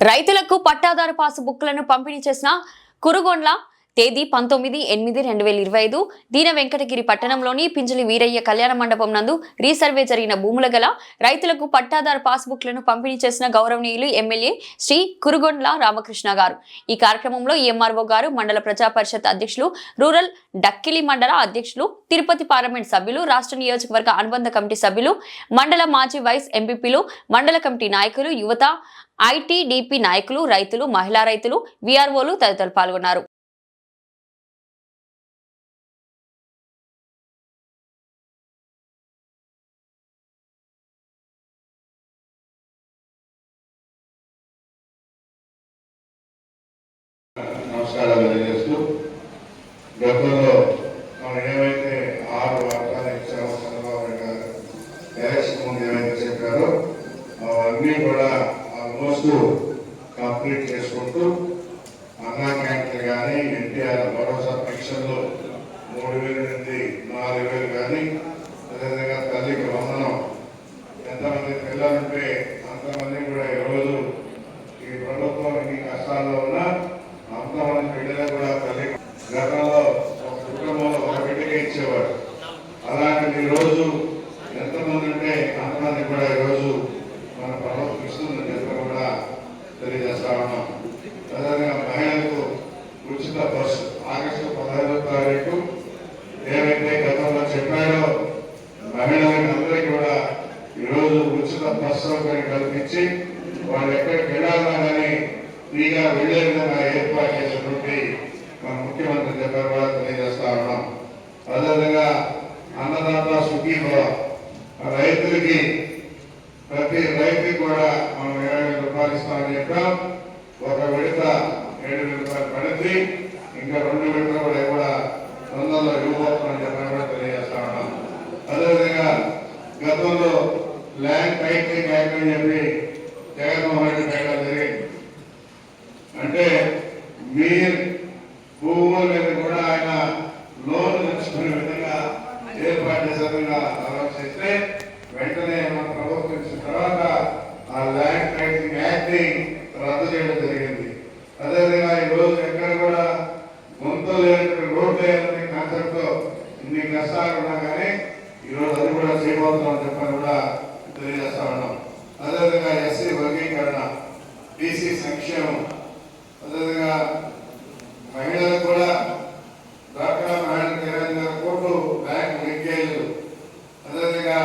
రైతులకు పట్టాదారు పాసు బుక్లను పంపిణీ చేసిన కురుగొండ్ల తేదీ 19/8/2025 దీన వెంకటగిరి పట్టణంలోని పింజలి వీరయ్య కళ్యాణ మండపం నందు రీసర్వే జరిగిన భూముల గల రైతులకు పట్టాదారు పాస్ బుక్లను పంపిణీ చేసిన గౌరవనీయులు ఎమ్మెల్యే శ్రీ కురుగొండ్ల రామకృష్ణ గారు. ఈ కార్యక్రమంలో ఎంఆర్ఓ గారు, మండల ప్రజా పరిషత్ అధ్యక్షులు, రూరల్ డక్కిలి మండల అధ్యక్షులు, తిరుపతి పార్లమెంట్ సభ్యులు, రాష్ట్ర నియోజకవర్గ అనుబంధ కమిటీ సభ్యులు, మండల మాజీ వైస్ ఎంపీపీలు, మండల కమిటీ నాయకులు, యువత, ఐటీడీపీ నాయకులు, రైతులు, మహిళా రైతులు, వీఆర్ఓలు తదితరులు పాల్గొన్నారు. నమస్కారాలు తెలియజేస్తూ, గతంలో మనం ఏమైతే 6 వాగ్దానాలు ఇచ్చామో చంద్రబాబు నాయుడు గారు ఎలక్షన్ ముందు ఏమైతే చెప్పారో అవన్నీ కూడా ఆల్మోస్ట్ కంప్లీట్ చేసుకుంటూ అన్నా క్యాంటీన్ కానీ, ఎన్టీఆర్ భరోసా పెన్షన్లు 3,000 నుండి 4,000 కానీ, అదేవిధంగా తల్లికి వందనం, ఎంతమంది పిల్లలుంటే అంతమంది కూడా ఈరోజు ఈ ప్రభుత్వం ఈ కష్టాల్లో ఉన్నా అంతమంది బిడ్డలకు కూడా తల్లి గతంలో ఒక కుటుంబంలో ఒక బిడ్డకే ఇచ్చేవాడు. అలాంటిది ఈరోజు ఎంతమంది ఉంటే అంతమంది కూడా ఈరోజు మన ప్రభుత్వం ఇస్తుందని చెప్పి కూడా తెలియజేస్తా ఉన్నాం. అదేవిధంగా మహిళలకు ఉచిత బస్సు ఆగస్టు 15వ తారీఖు ఏవైతే గతంలో చెప్పాడో మహిళలకు అందరికీ కూడా ఈరోజు ఉచిత బస్సు సౌకర్యం కల్పించి వాళ్ళు ఎక్కడికి వెళ్ళాలన్నా కానీ ఫ్రీగా వెళ్లే విధంగా ఏర్పాటు చేసినటువంటి మన ముఖ్యమంత్రి చెప్పారు కూడా తెలియజేస్తా ఉన్నాం. అదేవిధంగా అన్నదాత సుఖీభవ, రైతులకి ప్రతి రైతుకి కూడా మనం 20,000 రూపాయలు ఇస్తామని చెప్పాం. ఒక విడత 7,000 రూపాయలు పడింది, ఇంకా 2 విడతలు కూడా 100లో ఇవ్వబోతున్నామని చెప్పని కూడా తెలియజేస్తా ఉన్నాం. అదేవిధంగా గతంలో ల్యాండ్ టైటిలింగ్ యాక్ట్ అని చెప్పి జగన్మోహన్ రెడ్డి పెట్టడం జరిగింది. అంటే మీరు భూముల మీద కూడా ఆయన లోన్ తెచ్చుకునే విధంగా ఏర్పాటు చేసే విధంగా ఆలోచిస్తే వెంటనే మన ప్రభుత్వం ఇచ్చిన తర్వాత ఆ ల్యాండ్ టైటిలింగ్ యాక్ట్ ని రద్దు చేయడం జరిగింది. అదేవిధంగా ఈ రోజు ఎక్కడ కూడా గుంతలు లేనటువంటి రోడ్లు వేయాలనే కాన్సెప్ట్ తో ఇన్ని కష్టాలు ఉన్నా కానీ ఈరోజు అది కూడా చేయబోతున్నామని చెప్పని కూడా తెలియజేస్తా ఉన్నాం. అదేవిధంగా ఎస్సీ వర్గీకరణ, బీసీ సంక్షేమం, అదేవిధంగా మహిళలకు కూడా డ్వాక్రా మహిళలకు 20,000 కోట్లు బ్యాంక్ లింకేజీలు, అదేవిధంగా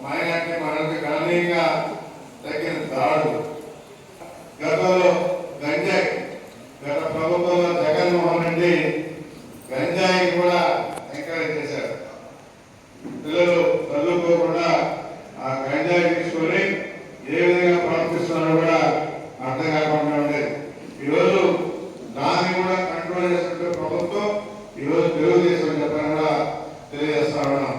మైనార్టీ మహిళలకు గణనీయంగా తగ్గిన దాడులు. గతంలో గంజాయి, గత ప్రభుత్వంలో జగన్మోహన్ రెడ్డి గంజాయిని కూడా ఎంకరేజ్ చేశారు. పిల్లలు చదువుకోకుండా ఆ గంజాయి తీసుకొని ఏ విధంగా ప్రవర్తిస్తున్నారో కూడా అర్థం కాకుండా ఉండేది. ఈరోజు దాన్ని కూడా కంట్రోల్ చేసినట్టు ప్రభుత్వం ఈరోజు తెలుగుదేశం చెప్పని కూడా తెలియజేస్తా ఉన్నాం.